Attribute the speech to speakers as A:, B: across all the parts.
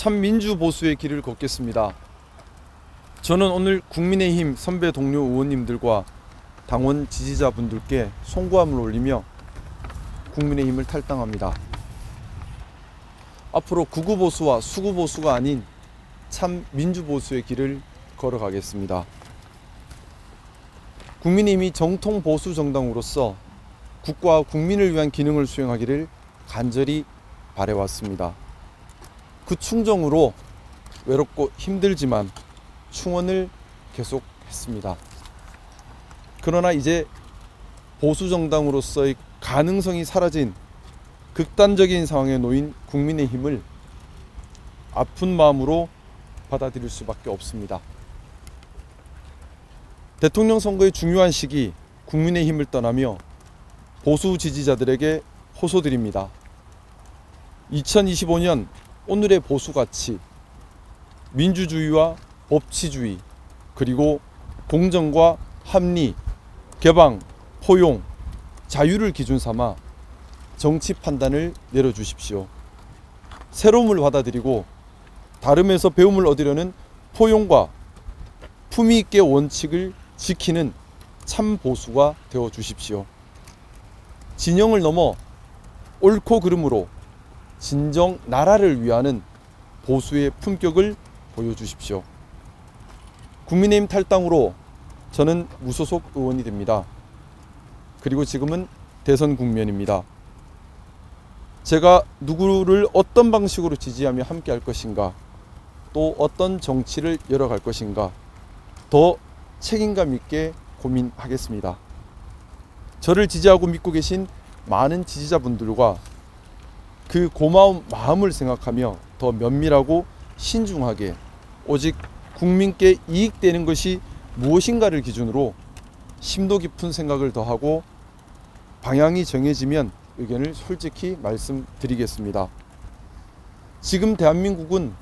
A: 참민주 보수의 길을 걷겠습니다. 저는 오늘 국민의힘 선배 동료 의원님들과 당원 지지자분들께 송구함을 올리며 국민의힘을 탈당합니다. 앞으로 극우보수와 수구보수가 아닌 참민주보수의 길을 걸어가겠습니다. 국민의힘이 정통 보수 정당으로서 국가와 국민을 위한 기능을 수행하기를 간절히 바래왔습니다. 그 충정으로 외롭고 힘들지만 충원을 계속했습니다. 그러나 이제 보수 정당으로서의 가능성이 사라진 극단적인 상황에 놓인 국민의힘을 아픈 마음으로 받아들일 수밖에 없습니다. 대통령 선거의 중요한 시기 국민의힘을 떠나며 보수 지지자들에게 호소드립니다. 2025년 오늘의 보수 가치, 민주주의와 법치주의, 그리고 공정과 합리, 개방, 포용, 자유를 기준 삼아 정치 판단을 내려주십시오. 새로움을 받아들이고 다름에서 배움을 얻으려는 포용과 품위 있게 원칙을 지키는 참 보수가 되어 주십시오. 진영을 넘어 옳고 그름으로 진정 나라를 위하는 보수의 품격을 보여주십시오. 국민의힘 탈당으로 저는 무소속 의원이 됩니다. 그리고 지금은 대선 국면입니다. 제가 누구를 어떤 방식으로 지지하며 함께 할 것인가, 또 어떤 정치를 열어갈 것인가 더 책임감 있게 고민하겠습니다. 저를 지지하고 믿고 계신 많은 지지자분들과 그 고마운 마음을 생각하며 더 면밀하고 신중하게 오직 국민께 이익되는 것이 무엇인가를 기준으로 심도 깊은 생각을 더하고 방향이 정해지면 의견을 솔직히 말씀드리겠습니다. 지금 대한민국은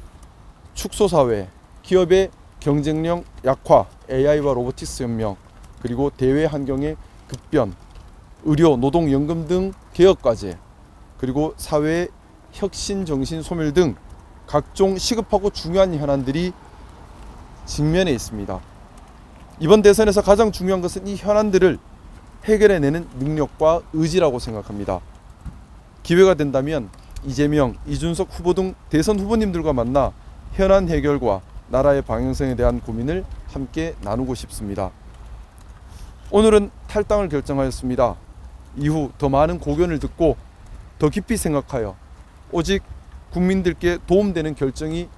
A: 축소사회, 기업의 경쟁력 약화, AI와 로보틱스 혁명, 그리고 대외 환경의 급변, 의료, 노동, 연금 등 개혁과제, 그리고 사회의 혁신 정신 소멸 등 각종 시급하고 중요한 현안들이 직면해 있습니다. 이번 대선에서 가장 중요한 것은 이 현안들을 해결해내는 능력과 의지라고 생각합니다. 기회가 된다면 이재명, 이준석 후보 등 대선 후보님들과 만나 현안 해결과 나라의 방향성에 대한 고민을 함께 나누고 싶습니다. 오늘은 탈당을 결정하였습니다. 이후 더 많은 고견을 듣고 더 깊이 생각하여 오직 국민들께 도움되는 결정이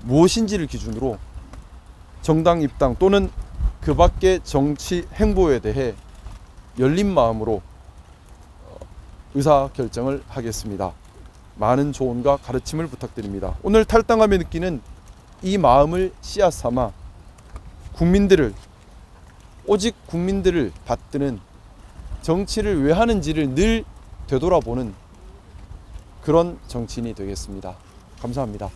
A: 무엇인지를 기준으로 정당 입당 또는 그 밖의 정치 행보에 대해 열린 마음으로 의사결정을 하겠습니다. 많은 조언과 가르침을 부탁드립니다. 오늘 탈당하며 느끼는 이 마음을 씨앗 삼아 국민들을, 오직 국민들을 받드는 정치를 왜 하는지를 늘 되돌아보는 그런 정치인이 되겠습니다. 감사합니다.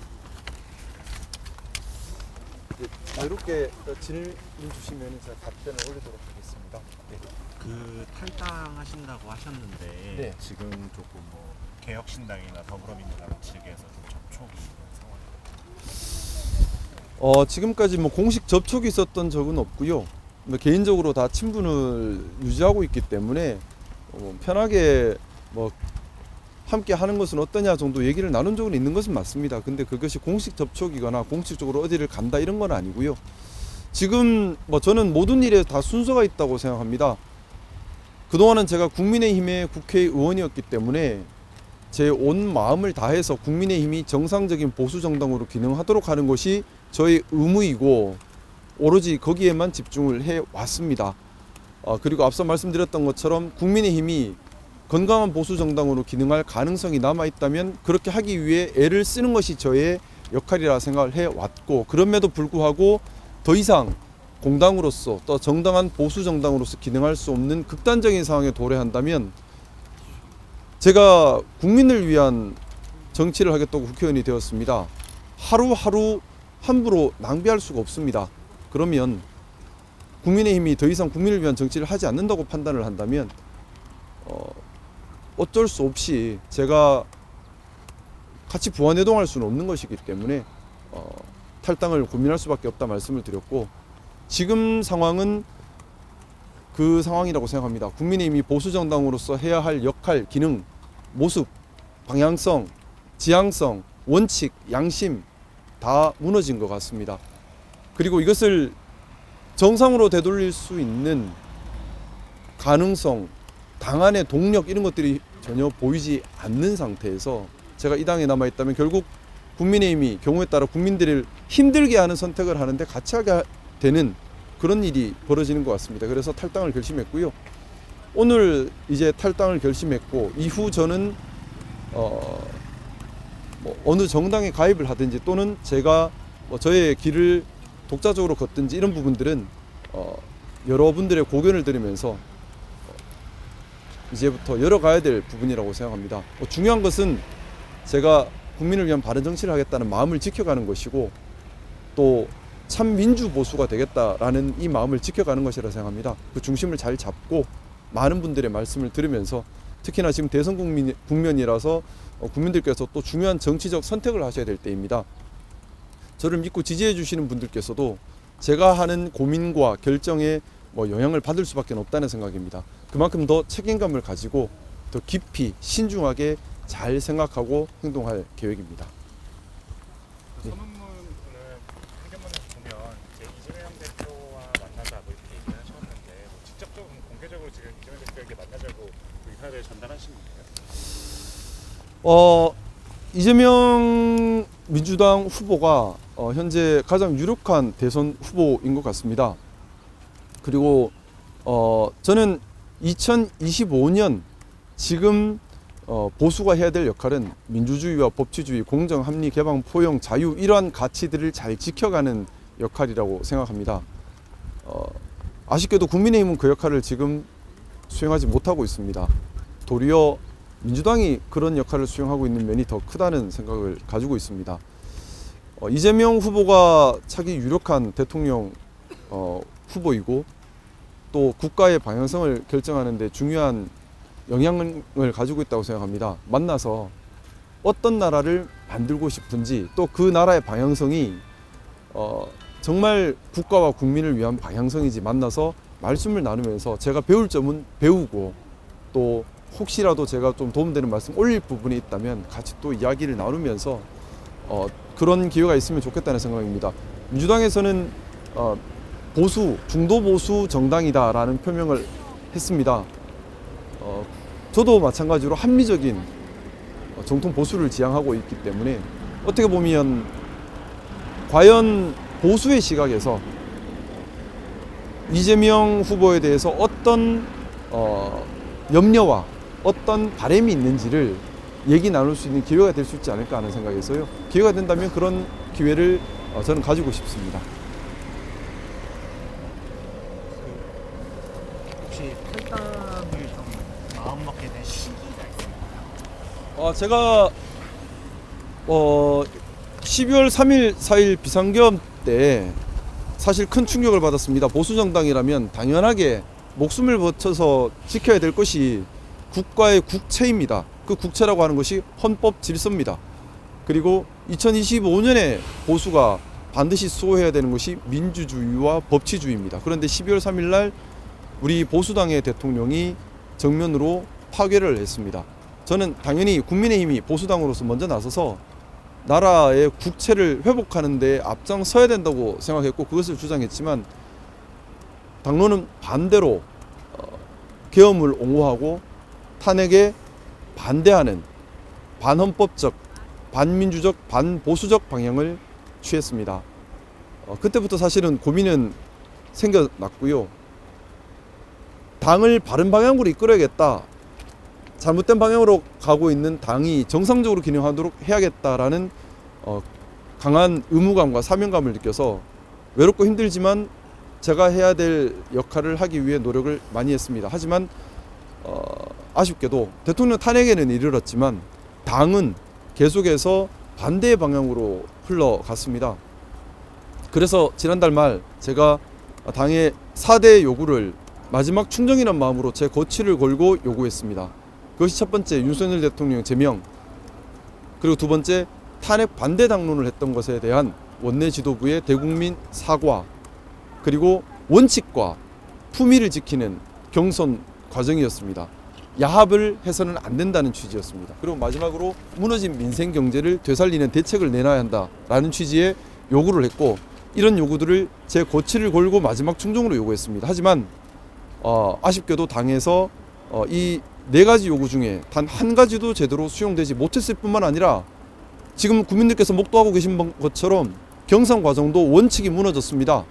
A: 자유롭게 질문 주시면 제가 답변을 올리도록 하겠습니다. 네.
B: 그 탈당하신다고 하셨는데
A: 네.
B: 지금 조금 뭐 개혁신당이나 더불어민주당 측에서 좀 접촉이 있는 상황입니다.
A: 지금까지 뭐 공식 접촉이 있었던 적은 없고요. 개인적으로 다 친분을 유지하고 있기 때문에 편하게 뭐 함께 하는 것은 어떠냐 정도 얘기를 나눈 적은 있는 것은 맞습니다. 근데 그것이 공식 접촉이거나 공식적으로 어디를 간다 이런 건 아니고요. 지금 뭐 저는 모든 일에 다 순서가 있다고 생각합니다. 그동안은 제가 국민의힘의 국회의원이었기 때문에 제 온 마음을 다해서 국민의힘이 정상적인 보수 정당으로 기능하도록 하는 것이 저의 의무이고 오로지 거기에만 집중을 해 왔습니다. 그리고 앞서 말씀드렸던 것처럼 국민의힘이 건강한 보수 정당으로 기능할 가능성이 남아 있다면 그렇게 하기 위해 애를 쓰는 것이 저의 역할이라 생각을 해 왔고, 그럼에도 불구하고 더 이상 공당으로서 또 정당한 보수 정당으로서 기능할 수 없는 극단적인 상황에 도래한다면 제가 국민을 위한 정치를 하겠다고 국회의원이 되었습니다. 하루하루 함부로 낭비할 수가 없습니다. 그러면 국민의힘이 더 이상 국민을 위한 정치를 하지 않는다고 판단을 한다면 어쩔 수 없이 제가 같이 부안해동할 수는 없는 것이기 때문에 탈당을 고민할 수밖에 없다 말씀을 드렸고, 지금 상황은 그 상황이라고 생각합니다. 국민의힘이 보수정당으로서 해야 할 역할, 기능, 모습, 방향성, 지향성, 원칙, 양심 다 무너진 것 같습니다. 그리고 이것을 정상으로 되돌릴 수 있는 가능성, 당 안의 동력 이런 것들이 전혀 보이지 않는 상태에서 제가 이 당에 남아있다면 결국 국민의힘이 경우에 따라 국민들을 힘들게 하는 선택을 하는데 같이 하게 되는 그런 일이 벌어지는 것 같습니다. 그래서 탈당을 결심했고요. 오늘 이제 탈당을 결심했고 이후 저는 어느 정당에 가입을 하든지 또는 제가 저의 길을 독자적으로 걷든지 이런 부분들은 여러분들의 고견을 들으면서 이제부터 열어가야 될 부분이라고 생각합니다. 중요한 것은 제가 국민을 위한 바른 정치를 하겠다는 마음을 지켜가는 것이고 또 참 민주 보수가 되겠다라는 이 마음을 지켜가는 것이라 생각합니다. 그 중심을 잘 잡고 많은 분들의 말씀을 들으면서 특히나 지금 대선 국면이라서 국민들께서 또 중요한 정치적 선택을 하셔야 될 때입니다. 저를 믿고 지지해 주시는 분들께서도 제가 하는 고민과 결정에 영향을 받을 수밖에 없다는 생각입니다. 그만큼 더 책임감을 가지고 더 깊이 신중하게 잘 생각하고 행동할 계획입니다.
C: 선언문을 행정문에서 보면 이제 이재명 대표와 만나자 이렇게 얘기를 하셨는데 직접적으로 공개적으로 지금 이재명 대표에게 만나자고 의사를 전달하신 건가요?
A: 이재명 민주당 후보가 현재 가장 유력한 대선 후보인 것 같습니다. 그리고 저는 2025년 지금 보수가 해야 될 역할은 민주주의와 법치주의, 공정, 합리, 개방, 포용, 자유 이러한 가치들을 잘 지켜가는 역할이라고 생각합니다. 아쉽게도 국민의힘은 그 역할을 지금 수행하지 못하고 있습니다. 도리어 민주당이 그런 역할을 수행하고 있는 면이 더 크다는 생각을 가지고 있습니다. 이재명 후보가 차기 유력한 대통령 후보이고 또 국가의 방향성을 결정하는 데 중요한 영향을 가지고 있다고 생각합니다. 만나서 어떤 나라를 만들고 싶은지 또 그 나라의 방향성이 정말 국가와 국민을 위한 방향성인지 만나서 말씀을 나누면서 제가 배울 점은 배우고 또 혹시라도 제가 좀 도움되는 말씀 올릴 부분이 있다면 같이 또 이야기를 나누면서 그런 기회가 있으면 좋겠다는 생각입니다. 민주당에서는 보수, 중도 보수 정당이다라는 표명을 했습니다. 저도 마찬가지로 합리적인 정통 보수를 지향하고 있기 때문에 어떻게 보면 과연 보수의 시각에서 이재명 후보에 대해서 어떤 염려와 어떤 바람이 있는지를 얘기 나눌 수 있는 기회가 될 수 있지 않을까 하는 생각에서요. 기회가 된다면 그런 기회를 저는 가지고 싶습니다.
B: 혹시 탈당을 좀 마음먹게 된 시기가 있습니까?
A: 제가 12월 3일, 4일 비상계엄 때 사실 큰 충격을 받았습니다. 보수정당이라면 당연하게 목숨을 바쳐서 지켜야 될 것이 국가의 국채입니다. 그 국채라고 하는 것이 헌법 질서입니다. 그리고 2025년에 보수가 반드시 수호해야 되는 것이 민주주의와 법치주의입니다. 그런데 12월 3일 날 우리 보수당의 대통령이 정면으로 파괴를 했습니다. 저는 당연히 국민의힘이 보수당으로서 먼저 나서서 나라의 국채를 회복하는 데 앞장서야 된다고 생각했고 그것을 주장했지만 당론은 반대로 계엄을 옹호하고 탄핵에 반대하는 반헌법적, 반민주적, 반보수적 방향을 취했습니다. 그때부터 사실은 고민은 생겨났고요. 당을 바른 방향으로 이끌어야겠다. 잘못된 방향으로 가고 있는 당이 정상적으로 기능하도록 해야겠다라는 강한 의무감과 사명감을 느껴서 외롭고 힘들지만 제가 해야 될 역할을 하기 위해 노력을 많이 했습니다. 하지만 아쉽게도 대통령 탄핵에는 이르렀지만 당은 계속해서 반대의 방향으로 흘러갔습니다. 그래서 지난달 말 제가 당의 4대 요구를 마지막 충정이란 마음으로 제 거취를 걸고 요구했습니다. 그것이 첫 번째 윤석열 대통령 제명, 그 그리고 두 번째, 탄핵 반대 당론을 했던 것에 대한 원내 지도부의 대국민 사과, 그리고 원칙과 품위를 지키는 경선 과정이었습니다. 야합을 해서는 안 된다는 취지였습니다. 그리고 마지막으로 무너진 민생 경제를 되살리는 대책을 내놔야 한다라는 취지의 요구를 했고, 이런 요구들을 제 고치를 걸고 마지막 충정으로 요구했습니다. 하지만 아쉽게도 당에서 이 네 가지 요구 중에 단 한 가지도 제대로 수용되지 못했을 뿐만 아니라 지금 국민들께서 목도하고 계신 것처럼 경선 과정도 원칙이 무너졌습니다.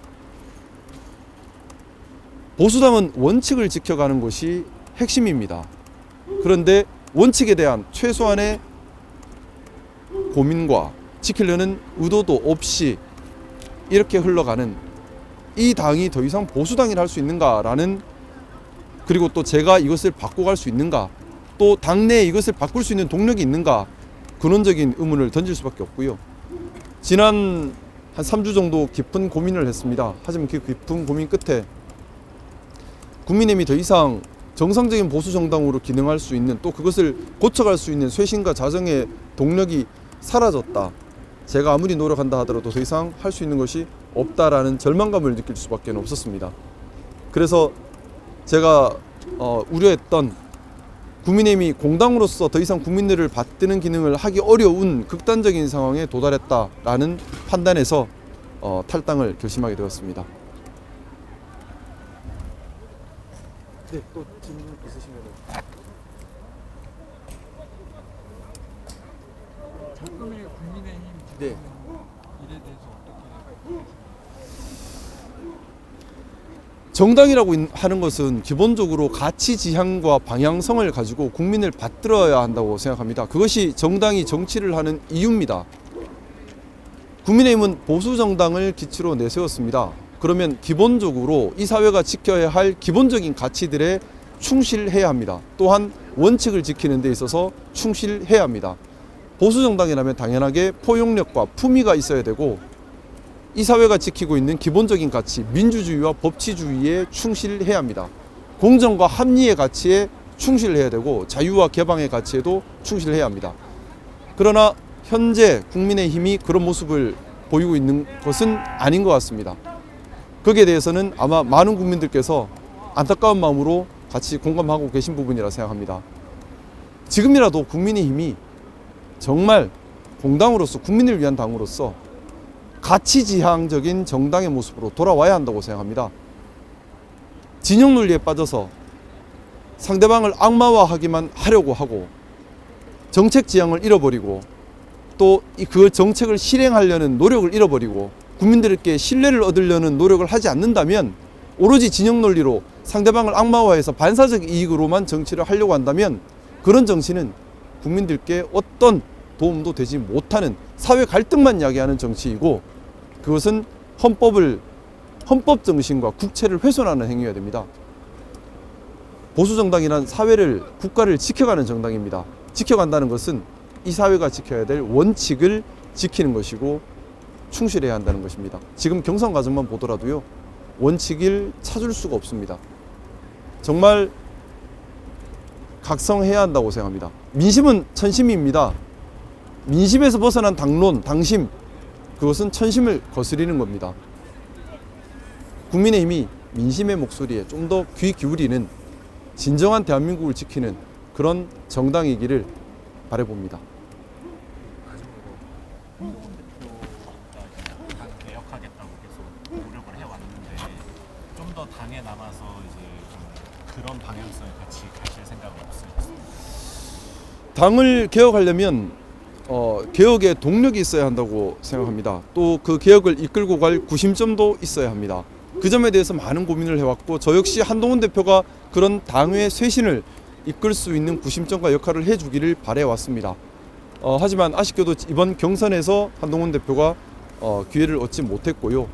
A: 보수당은 원칙을 지켜가는 것이 핵심입니다. 그런데 원칙에 대한 최소한의 고민과 지키려는 의도도 없이 이렇게 흘러가는 이 당이 더 이상 보수당이라 할 수 있는가라는, 그리고 또 제가 이것을 바꿔갈 수 있는가, 또 당내에 이것을 바꿀 수 있는 동력이 있는가, 근원적인 의문을 던질 수밖에 없고요. 지난 한 3주 정도 깊은 고민을 했습니다. 하지만 그 깊은 고민 끝에 국민의힘이 더 이상 정상적인 보수 정당으로 기능할 수 있는, 또 그것을 고쳐갈 수 있는 쇄신과 자정의 동력이 사라졌다. 제가 아무리 노력한다 하더라도 더 이상 할 수 있는 것이 없다라는 절망감을 느낄 수밖에 없었습니다. 그래서 제가 우려했던 국민의힘이 공당으로서 더 이상 국민들을 받드는 기능을 하기 어려운 극단적인 상황에 도달했다라는 판단에서 탈당을 결심하게 되었습니다. 네, 또 질문 있으시면은.
B: 작품의 국민의힘
A: 네.
B: 일에 대해서 어떻게
A: 정당이라고 하는 것은 기본적으로 가치 지향과 방향성을 가지고 국민을 받들어야 한다고 생각합니다. 그것이 정당이 정치를 하는 이유입니다. 국민의힘은 보수 정당을 기치로 내세웠습니다. 그러면 기본적으로 이 사회가 지켜야 할 기본적인 가치들에 충실해야 합니다. 또한 원칙을 지키는 데 있어서 충실해야 합니다. 보수 정당이라면 당연하게 포용력과 품위가 있어야 되고, 이 사회가 지키고 있는 기본적인 가치, 민주주의와 법치주의에 충실해야 합니다. 공정과 합리의 가치에 충실해야 되고, 자유와 개방의 가치에도 충실해야 합니다. 그러나 현재 국민의힘이 그런 모습을 보이고 있는 것은 아닌 것 같습니다. 거기에 대해서는 아마 많은 국민들께서 안타까운 마음으로 같이 공감하고 계신 부분이라 생각합니다. 지금이라도 국민의힘이 정말 공당으로서, 국민을 위한 당으로서 가치지향적인 정당의 모습으로 돌아와야 한다고 생각합니다. 진영 논리에 빠져서 상대방을 악마화하기만 하려고 하고, 정책 지향을 잃어버리고, 또 그 정책을 실행하려는 노력을 잃어버리고, 국민들께 신뢰를 얻으려는 노력을 하지 않는다면, 오로지 진영 논리로 상대방을 악마화해서 반사적 이익으로만 정치를 하려고 한다면, 그런 정치는 국민들께 어떤 도움도 되지 못하는 사회 갈등만 야기하는 정치이고, 그것은 헌법 정신과 국채를 훼손하는 행위가 됩니다. 보수 정당이란 사회를, 국가를 지켜가는 정당입니다. 지켜간다는 것은 이 사회가 지켜야 될 원칙을 지키는 것이고 충실해야 한다는 것입니다. 지금 경선 과정만 보더라도요, 원칙을 찾을 수가 없습니다. 정말 각성해야 한다고 생각합니다. 민심은 천심입니다. 민심에서 벗어난 당론, 당심, 그것은 천심을 거스리는 겁니다. 국민의힘이 민심의 목소리에 좀 더 귀 기울이는 진정한 대한민국을 지키는 그런 정당이기를 바라봅니다.
C: 한동훈 대표가 당 개혁하겠다고 계속 노력을 해왔는데, 좀 더 당에 남아서 이제 좀 그런 방향성을 같이 가실 생각은 없으셨어요?
A: 당을 개혁하려면 개혁의 동력이 있어야 한다고 생각합니다. 또 그 개혁을 이끌고 갈 구심점도 있어야 합니다. 그 점에 대해서 많은 고민을 해왔고, 저 역시 한동훈 대표가 그런 당의 쇄신을 이끌 수 있는 구심점과 역할을 해주기를 바래왔습니다. 하지만 아쉽게도 이번 경선에서 한동훈 대표가 기회를 얻지 못했고요.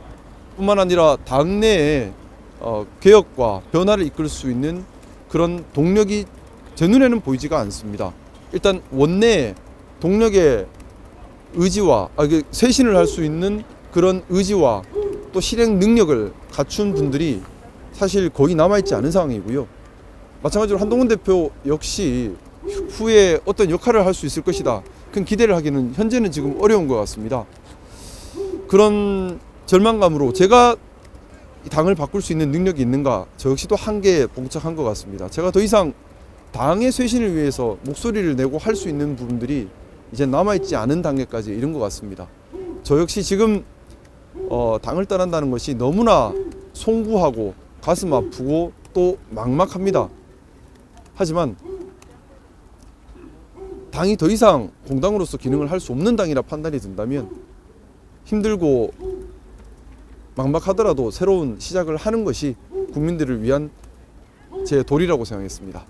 A: 뿐만 아니라 당내에 개혁과 변화를 이끌 수 있는 그런 동력이 제 눈에는 보이지가 않습니다. 일단 원내에 동력의 의지와 쇄신을 할 수 있는 그런 의지와 또 실행 능력을 갖춘 분들이 사실 거의 남아있지 않은 상황이고요. 마찬가지로 한동훈 대표 역시 후에 어떤 역할을 할 수 있을 것이다, 큰 기대를 하기는 현재는 지금 어려운 것 같습니다. 그런 절망감으로 제가 이 당을 바꿀 수 있는 능력이 있는가, 저 역시도 한계에 봉착한 것 같습니다. 제가 더 이상 당의 쇄신을 위해서 목소리를 내고 할 수 있는 부분들이 이제 남아있지 않은 단계까지 이른 것 같습니다. 저 역시 지금 당을 떠난다는 것이 너무나 송구하고 가슴 아프고 또 막막합니다. 하지만 당이 더 이상 공당으로서 기능을 할 수 없는 당이라 판단이 든다면 힘들고 막막하더라도 새로운 시작을 하는 것이 국민들을 위한 제 도리라고 생각했습니다.